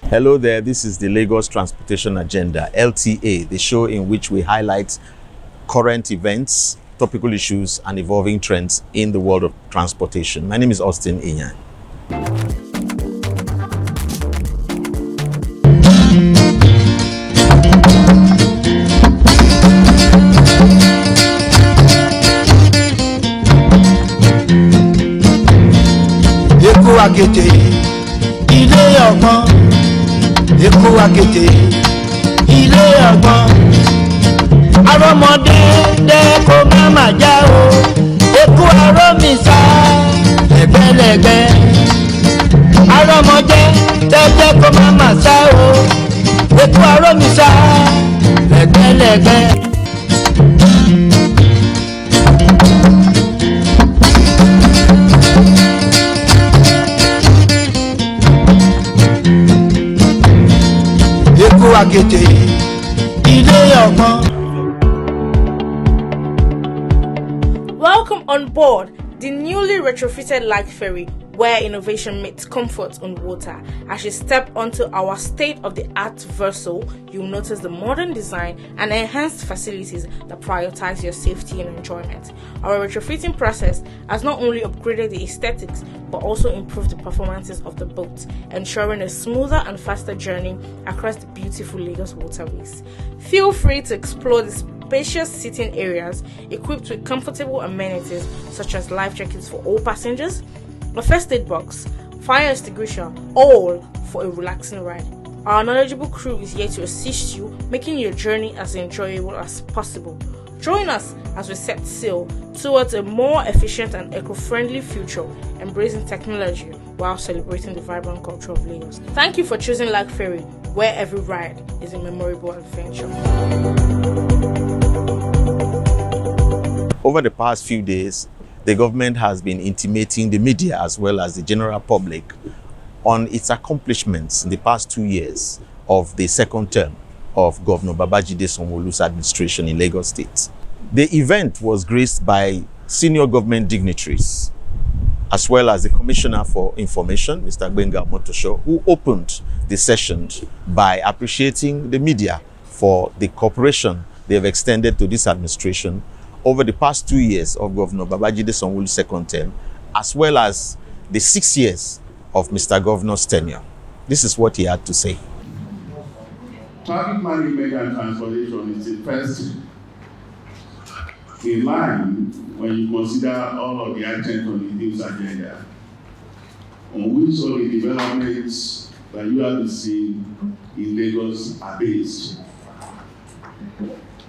Hello there, this is the Lagos Transportation Agenda, LTA, the show in which we highlight current events, topical issues, and evolving trends in the world of transportation. My name is Austin Inyan. Èkó akété ilé ọgbọ́n arọ́mọdé dẹ́ kó má má já o èkó arọ́mísà lẹ́gbẹ́lẹ́gbẹ́ arọ́mọdé dẹ́ kó má má sá o èkó arọ́mísà lẹ́gbẹ́lẹ́gbẹ́. Welcome on board the newly retrofitted Light Ferry, where innovation meets comfort on water. As you step onto our state-of-the-art vessel, you'll notice the modern design and enhanced facilities that prioritize your safety and enjoyment. Our retrofitting process has not only upgraded the aesthetics, but also improved the performances of the boat, ensuring a smoother and faster journey across the beautiful Lagos waterways. Feel free to explore the spacious sitting areas equipped with comfortable amenities such as life jackets for all passengers, a first aid box, fire extinguisher, all for a relaxing ride. Our knowledgeable crew is here to assist you, making your journey as enjoyable as possible. Join us as we set sail towards a more efficient and eco-friendly future, embracing technology while celebrating the vibrant culture of Lagos. Thank you for choosing Light Ferry, where every ride is a memorable adventure. Over the past few days, the government has been intimating the media as well as the general public on its accomplishments in the past 2 years of the second term of Governor Babajide SANWO-OLU'S administration in Lagos State. The event was graced by senior government dignitaries, as well as the Commissioner for Information, Mr. Gbenga Omotosho, who opened the session by appreciating the media for the cooperation they have extended to this administration over the past 2 years of Governor Babajide SANWO-OLU'S second term, as well as the 6 years of Mr. Governor's tenure. This is what he had to say. Traffic management and transportation is the first in line when you consider all of the items on the news agenda, on which all the developments that you have been seeing in Lagos are based.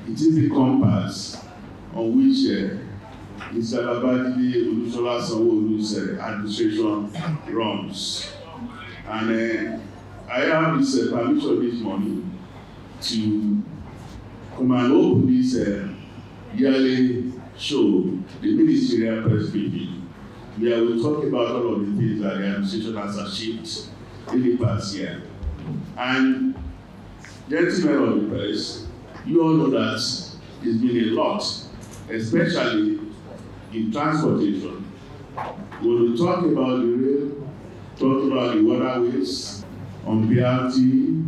It is the compass on which Mr. Babajide SANWO-OLU'S administration runs. And I have this permission this morning to come and open this yearly show, the Ministerial press briefing, where we talk about all of the things that the administration has achieved in the past year. And gentlemen of the press, you all know that it's been a lot, especially in transportation. When we talk about the rail, talk about the waterways, on BRT,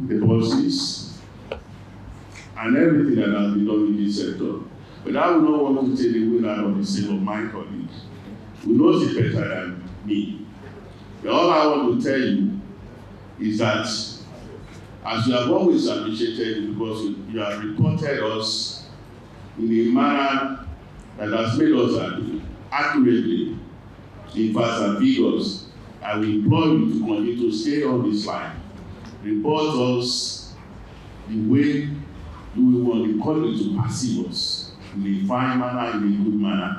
the buses, and everything that has been done in this sector. But I would not want to take the wheel out of the seat of my colleague, who knows it better than me. But all I want to tell you is that, as you have always appreciated, because you have reported us in a manner that has made us accurately, in facts and figures, I will implore you to continue to stay on this line. Report us the way you will want the country to perceive us, in a fine manner, in a good manner.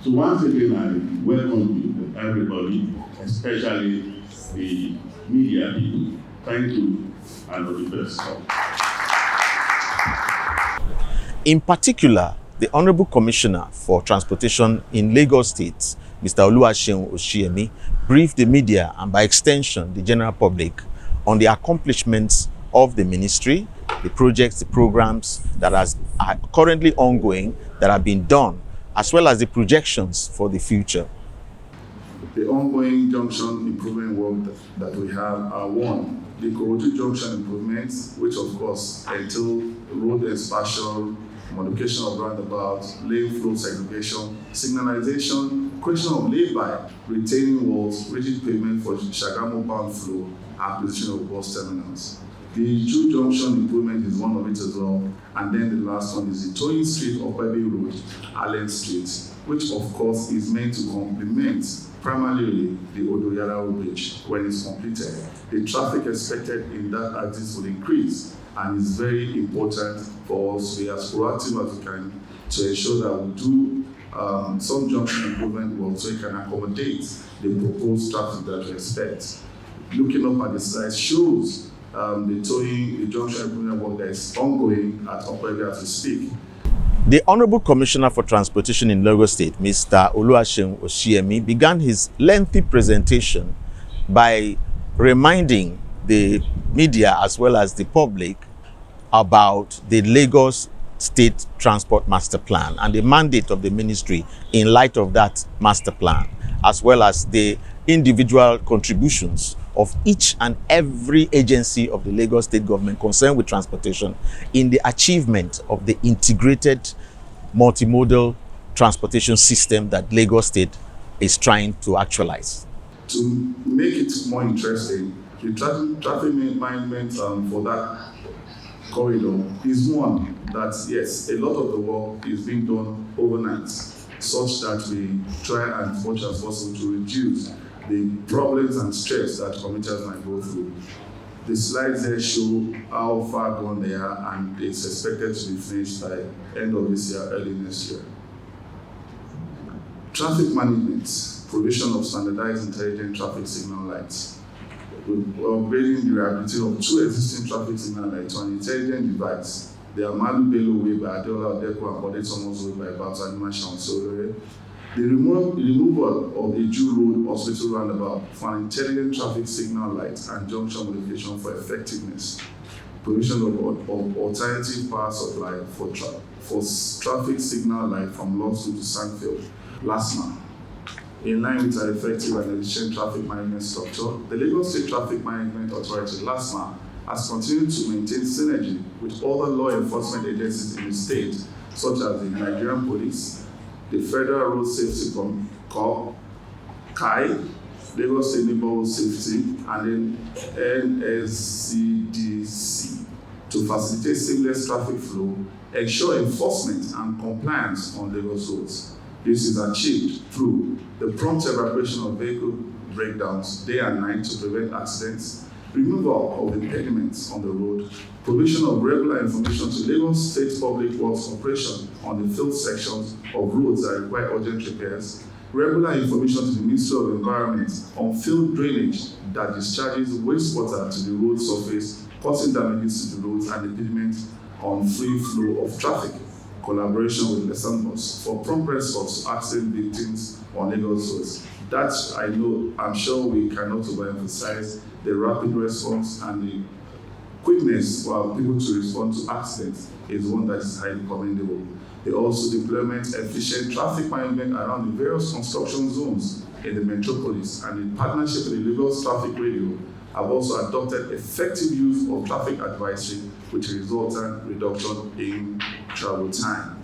So once again, I welcome you, everybody, especially the media people. Thank you, and all the best. In particular, the Honorable Commissioner for Transportation in Lagos State, Mr. Oluwaseun, briefed the media and by extension the general public on the accomplishments of the ministry, the projects, the programs that are currently ongoing, that have been done, as well as the projections for the future. The ongoing junction improvement work that we have are one, the Korodu Junction improvements, which of course entail road expansion, modification of roundabout, lane flow segregation, signalization, creation of lay-by, retaining walls, rigid pavement for Shagamu bound flow, acquisition of bus terminals. The Iju Junction improvement is one of it as well. And then the last one is the Toyin Street of Webby Road, Allen Street, which of course is meant to complement primarily the Odoyara Bridge when it's completed. The traffic expected in that axis will increase, and it's very important for us to be as proactive as we can to ensure that we do some junction improvement work so it can accommodate the proposed traffic that we expect. Looking up at the slide shows the junction improvement work that is ongoing at Okwebe as we speak. The Honorable Commissioner for Transportation in Lagos State, Mr. Oluwaseun, began his lengthy presentation by reminding the media as well as the public about the Lagos State Transport Master Plan and the mandate of the ministry in light of that master plan, as well as the individual contributions of each and every agency of the Lagos State government concerned with transportation in the achievement of the integrated multimodal transportation system that Lagos State is trying to actualize. To make it more interesting, the traffic management for that corridor is one that, yes, a lot of the work is being done overnight, such that we try as much as possible to reduce the problems and stress that commuters might go through. The slides there show how far gone they are, and it's expected to be finished by end of this year, early next year. Traffic management, provision of standardized intelligent traffic signal lights. We're upgrading the reliability of 2 existing traffic signal lights to an intelligent device. They are Malu Bello Way by Adeola Odeko and Bode Thomas Way by Bautanima Shansore. The removal of the Iju Road Hospital roundabout for an intelligent traffic signal light and junction modification for effectiveness. Provision of alternative power supply for traffic signal light from Lawson to Sandfield. LASMA. In line with our effective and efficient traffic management structure, the Lagos State Traffic Management Authority, LASMA, has continued to maintain synergy with other law enforcement agencies in the state, such as the Nigerian Police, the Federal Road Safety Corps, CAI, Lagos State Neighborhood Safety, and then NSCDC to facilitate seamless traffic flow, ensure enforcement and compliance on Lagos roads. This is achieved through the prompt evacuation of vehicle breakdowns day and night to prevent accidents, removal of impediments on the road, provision of regular information to Lagos State Public Works Corporation on the field sections of roads that require urgent repairs, regular information to the Ministry of Environment on field drainage that discharges wastewater to the road surface, causing damages to the roads and impediment on free flow of traffic, collaboration with Lesambos for prompt response to accident victims on Lagos roads. That I'm sure we cannot overemphasize the rapid response and the quickness for people to respond to accidents is one that is highly commendable. They also deployment efficient traffic management around the various construction zones in the metropolis, and in partnership with the Lagos Traffic Radio, have also adopted effective use of traffic advisory, which results in reduction in travel time.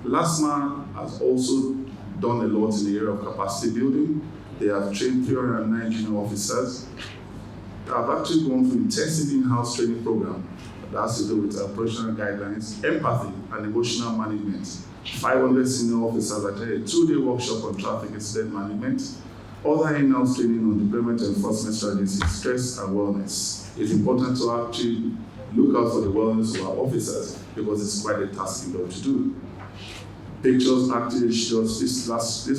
LASMA has also done a lot in the area of capacity building. They have trained 309 junior officers. They have actually gone through intensive in-house training program that has to do with operational guidelines, empathy, and emotional management. 500 senior officers attended a 2-day workshop on traffic incident management. Other in-house training on deployment enforcement strategies, stress and wellness. It's important to actually look out for the wellness of our officers because it's quite a task job to do. Pictures actually shows this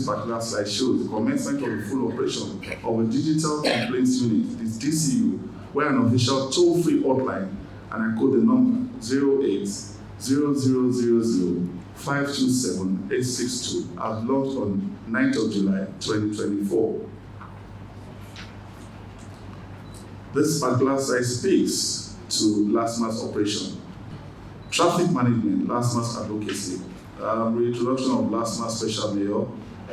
particular slide shows the commencement of the full operation of a digital complaints unit, this DCU, where an official toll-free hotline, and I quote the number 080000527862, has launched on 9th of July 2024. This particular slide speaks to LASMA's operation. Traffic management, LASMA's advocacy, reintroduction of LASMA Special Mayor,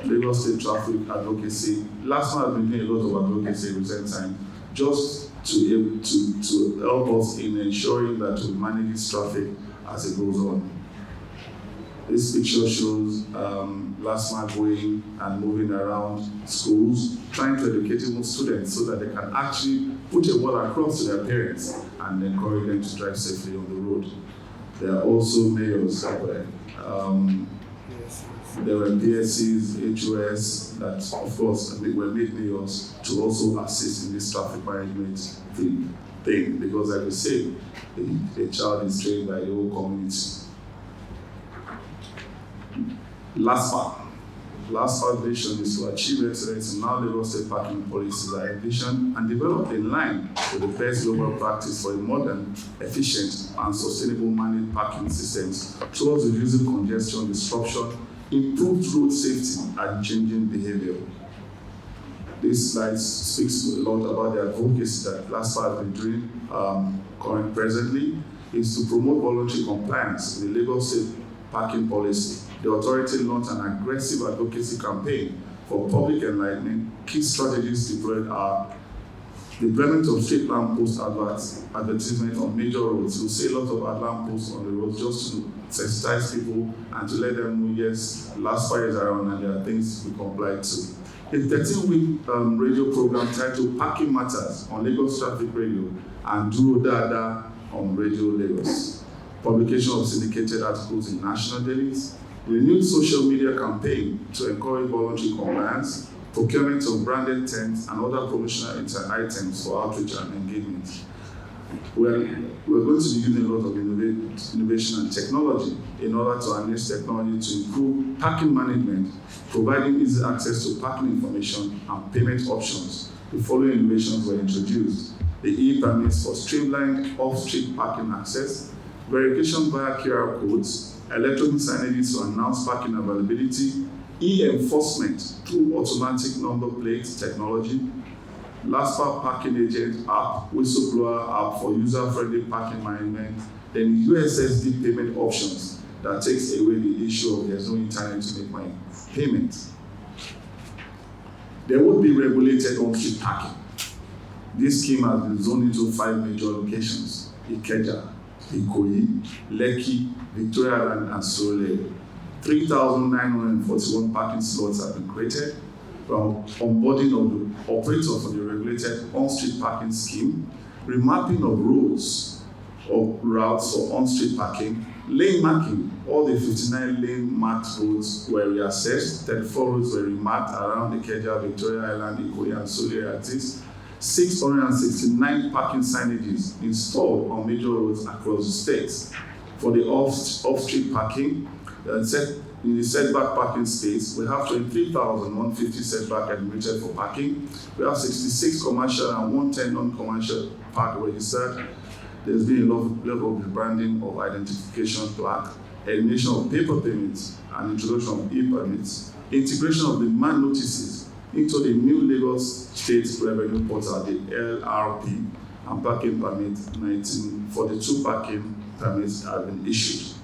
Lagos State Traffic Advocacy. LASMA has been doing a lot of advocacy in recent time. Just to help us in ensuring that we manage this traffic as it goes on. This picture shows LASMA going and moving around schools, trying to educate even students so that they can actually put a word across to their parents and encourage them to drive safely on the road. There are also mayors that were, there were PSCs, HOS, that of course were made mayors to also assist in this traffic management thing, because like I say, a child is trained by the whole community. Last part vision is to achieve excellence in how Lagos State parking policies are envisioned and developed in line with the best global practice for a modern, efficient, and sustainable managed parking systems towards reducing congestion, disruption, improved road safety, and changing behavior. This slide speaks a lot about the advocacy that LASPA has been doing presently, is to promote voluntary compliance with the Lagos State parking policy. The authority launched an aggressive advocacy campaign for public enlightenment. Key strategies deployed are the deployment of street lamp post advertisement on major roads. You'll see a lot of lamp posts on the roads just to sensitize people and to let them know, yes, LASPA is around and there are things to be complied to. A 13-week radio program titled Parking Matters on Lagos Traffic Radio and Duro Dada on Radio Lagos. Publication of syndicated articles in national dailies. Renewed social media campaign to encourage voluntary compliance, procurement of branded tents and other promotional items for outreach and engagement. We're going to be using a lot of innovation and technology in order to harness technology to improve parking management, providing easy access to parking information and payment options. The following innovations were introduced: the e-permits for streamlined off-street parking access, verification via QR codes, electronic signages to announce parking availability, e-enforcement through automatic number plate technology, LASPA parking agent app, whistleblower app for user-friendly parking management, then USSD payment options that takes away the issue of there's no internet to make my payment. There would be regulated on-street parking. This scheme has been zoned into 5 major locations: Ikeja, Ikoyi, Lekki, Victoria Island, and Surulere. 3,941 parking slots have been created from onboarding of the operator for the regulated on-street parking scheme, remapping of roads or routes for on-street parking, lane marking. All the 59 lane marked roads were reassessed, 34 roads were remarked around Ikeja, Victoria Island, Ikoyi, and Surulere axis. 669 parking signages installed on major roads across the state. For the off-street parking, in the setback parking space, we have 23,150 setback admitted for parking. We have 66 commercial and 110 non-commercial park registered. There's been a level of rebranding of identification plaque, elimination of paper payments, and introduction of e-permits, integration of demand notices into the new Lagos State Revenue Portal, the LRP, and parking permit 1942 parking permits have been issued.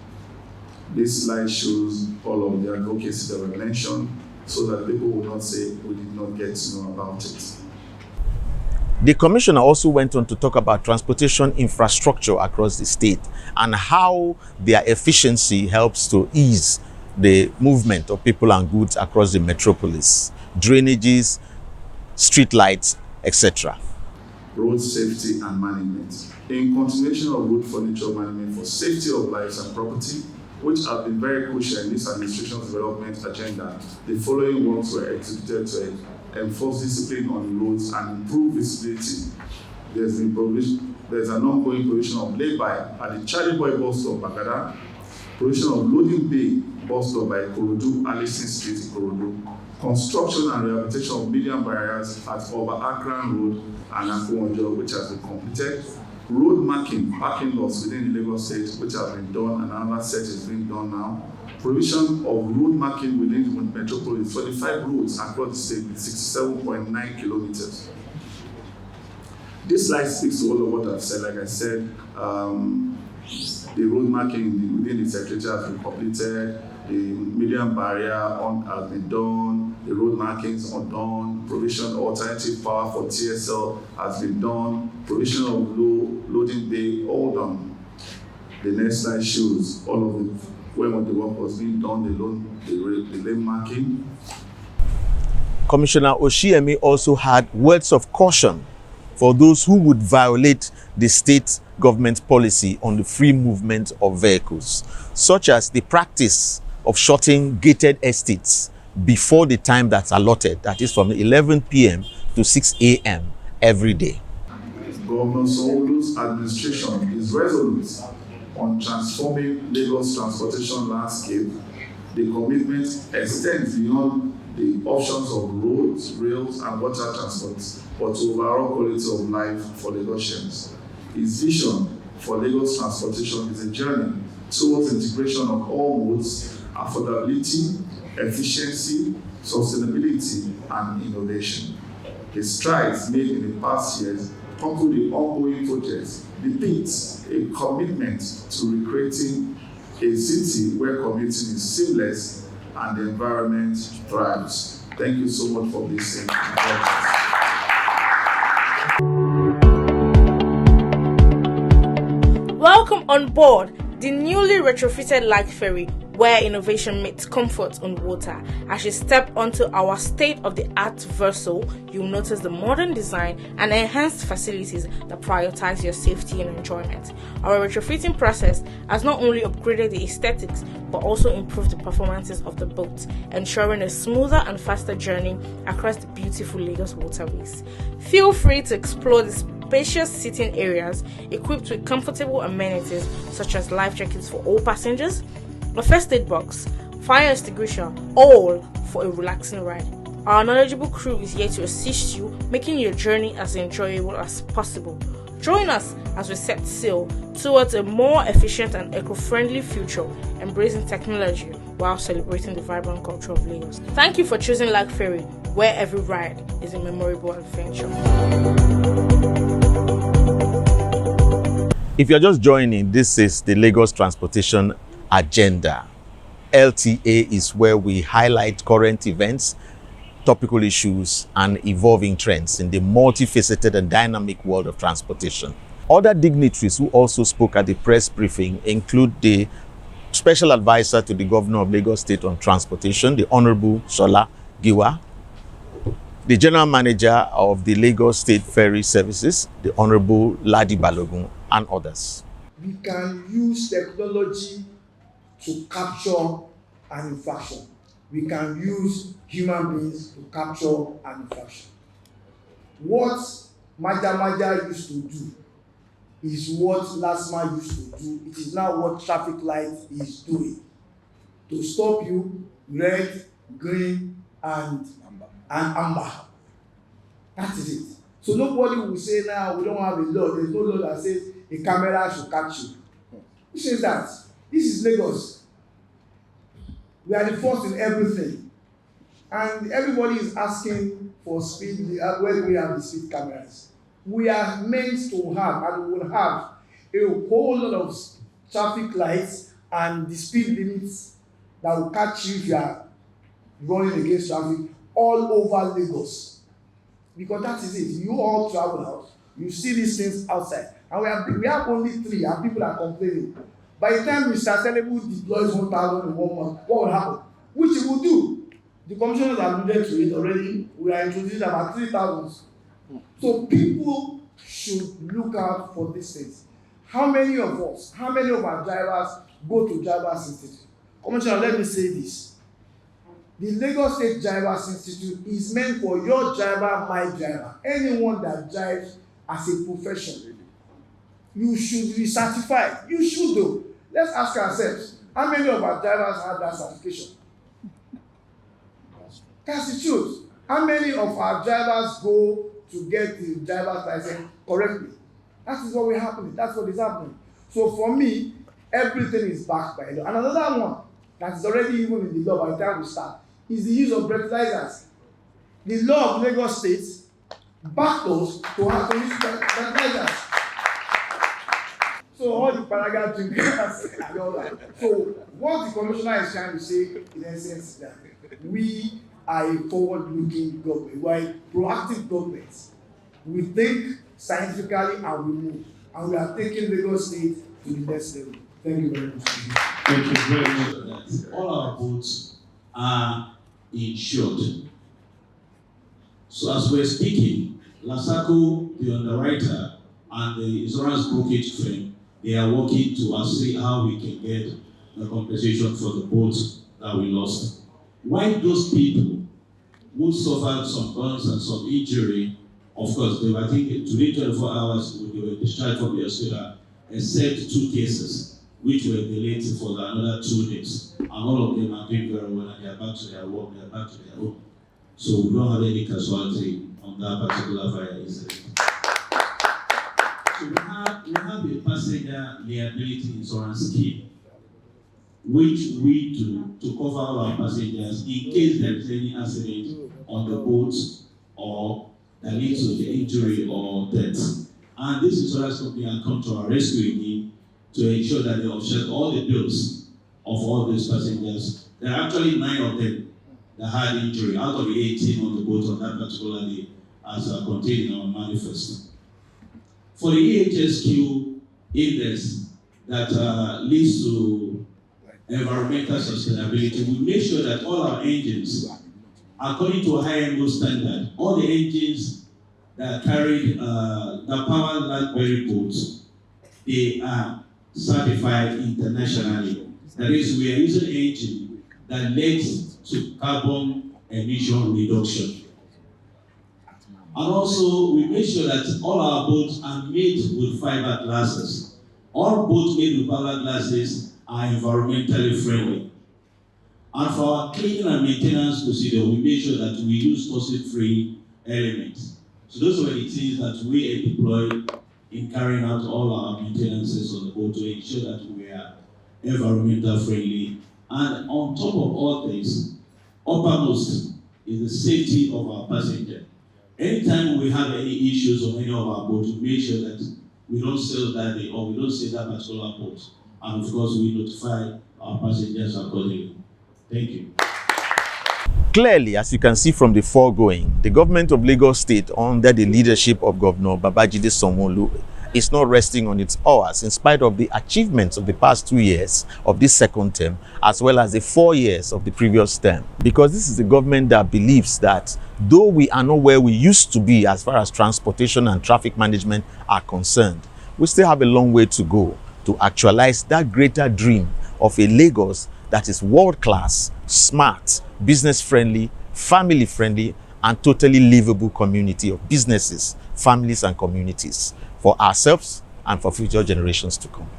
This slide shows all of the advocacy that were mentioned so that people will not say we did not get to know about it. The commissioner also went on to talk about transportation infrastructure across the state and how their efficiency helps to ease the movement of people and goods across the metropolis, drainages, street lights, etc. Road safety and management. In continuation of road furniture management for safety of lives and property, which have been very crucial in this administration's development agenda, the following works were executed to enforce discipline on roads and improve visibility. There's an ongoing provision of lay-by at the Charlie Boy bus stop, Bagada, provision of loading bay bus stop by Ikorodu, Alison Street, Ikorodu, construction and rehabilitation of median barriers at Oba Akran Road and Akwonjo, which has been completed. Road marking, parking lots within the Lagos State, which have been done, and another set is being done now. Provision of road marking within the metropolis, 25 roads across the state with 67.9 kilometers. This slide speaks to all of what I've said. Like I said, the road marking within the secretariat has been completed, the median barrier has been done, The road markings are done, provision of alternative power for TSL has been done, provision of loading bay, all done. The next slide shows all of it. When the work was being done, the lane marking. Commissioner Oshiemi also had words of caution for those who would violate the state government policy on the free movement of vehicles, such as the practice of shutting gated estates before the time that's allotted, that is from 11 p.m. to 6 a.m. every day. Governor SANWO-OLU'S administration is resolute on transforming Lagos transportation landscape. The commitment extends beyond the options of roads, rails, and water transport, but to overall quality of life for Lagosians. His vision for Lagos transportation is a journey towards integration of all modes, affordability, efficiency, sustainability, and innovation. His strides made in the past years, coupled with ongoing projects, depicts a commitment to recreating a city where commuting is seamless and the environment thrives. Thank you so much for listening. Welcome on board the newly retrofitted light ferry where innovation meets comfort on water. As you step onto our state-of-the-art vessel, you'll notice the modern design and enhanced facilities that prioritize your safety and enjoyment. Our retrofitting process has not only upgraded the aesthetics but also improved the performances of the boat, ensuring a smoother and faster journey across the beautiful Lagos waterways. Feel free to explore the spacious sitting areas equipped with comfortable amenities such as life jackets for all passengers, a first aid box, fire extinguisher, all for a relaxing ride. Our knowledgeable crew is here to assist you, making your journey as enjoyable as possible. Join us as we set sail towards a more efficient and eco-friendly future, embracing technology while celebrating the vibrant culture of Lagos. Thank you for choosing Light Ferry, where every ride is a memorable adventure. If you're just joining, this is the Lagos Transportation Agenda. LTA is where we highlight current events, topical issues, and evolving trends in the multifaceted and dynamic world of transportation. Other dignitaries who also spoke at the press briefing include the Special Advisor to the Governor of Lagos State on Transportation, the Honorable Shola Giwa, the General Manager of the Lagos State Ferry Services, the Honorable Ladi Balogun, and others. We can use technology to capture an infraction. We can use human beings to capture an infraction. What Maja used to do is what LASMA used to do. It is now what traffic light is doing. To stop you, red, green, and amber. That is it. So nobody will say now we don't have a law. There is no law that says a camera should catch you. Who says that? This is Lagos. We are the first in everything. And everybody is asking for speed. Where do we have the speed cameras? We are meant to have, and we will have, a whole lot of traffic lights and the speed limits that will catch you if you are running against traffic all over Lagos. Because that is it. You all travel out. You see these things outside. And we have only 3, and people are complaining. By the time Mr. Selebu deploys 1,000 in 1 month, what will happen? Which he will do. The commissioners have alluded to it already. We are introducing about 3,000. So people should look out for these things. How many of us, how many of our drivers go to Drivers Institute? Commissioner, let me say this. The Lagos State Drivers Institute is meant for your driver, my driver. Anyone that drives as a profession. You should be certified. You should though. Let's ask ourselves, how many of our drivers have that certification? That's the truth. How many of our drivers go to get the driver's license correctly? That is what is happening. That's what is happening. So for me, everything is backed by law. And another one that is already even in the law by the time we start is the use of breathalyzers. The law of Lagos State backed us to have to use breathalyzers. So all the paragraph drinkers and all that. So what the commissioner is trying to say in essence is that we are a forward-looking government. We are a proactive government. We think scientifically and we move. And we are taking Lagos State to the next level. Thank you very much. Thank you very much for that. All our boats are insured. So as we're speaking, Lasako, the underwriter, and the insurance brokerage firm, they are working to see how we can get the compensation for the boats that we lost. Why those people who suffered some burns and some injury, of course, they were thinking today 24 hours they were discharged from the hospital, except 2 cases, which were delayed for another 2 days. And all of them are doing very well and they are back to their work, they are back to their home. So we don't have any casualty on that particular fire incident. So we have a passenger liability insurance scheme, which we do to cover all our passengers in case there is any accident on the boat or that leads to the injury or death. And this insurance company has come to our rescue again to ensure that they offset all the bills of all these passengers. There are actually 9 of them that had injury out of the 18 on the boat on that particular day, as contained in our manifesto. For the EHSQ index that leads to environmental sustainability, we make sure that all our engines, according to a high-end standard, all the engines that carried the power light boats, they are certified internationally. That is, we are using an engine that leads to carbon emission reduction. And also, we make sure that all our boats are made with fiberglasses. All boats made with fiberglasses are environmentally friendly. And for our cleaning and maintenance procedure, we make sure that we use fossil-free elements. So those were the things that we deployed in carrying out all our maintenances on the boat to ensure that we are environmental friendly. And on top of all this, uppermost is the safety of our passenger. Anytime we have any issues on any of our boats, we make sure that we don't sail that day or we don't sail that particular boat. And of course, we notify our passengers accordingly. Thank you. Clearly, as you can see from the foregoing, the government of Lagos State, under the leadership of Governor Babajide Sanwo-Olu, is not resting on its oars in spite of the achievements of the past 2 years of this second term, as well as the 4 years of the previous term. Because this is a government that believes that though we are not where we used to be as far as transportation and traffic management are concerned, we still have a long way to go to actualize that greater dream of a Lagos that is world-class, smart, business-friendly, family-friendly, and totally livable community of businesses, families, and communities for ourselves and for future generations to come.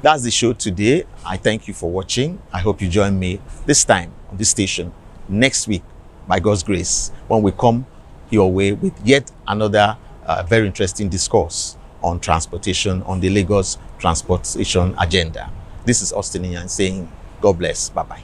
That's the show today. I thank you for watching. I hope you join me this time on this station next week, by God's grace, when we come your way with yet another very interesting discourse on transportation, on the Lagos transportation agenda. This is Austin Ian saying, God bless. Bye-bye.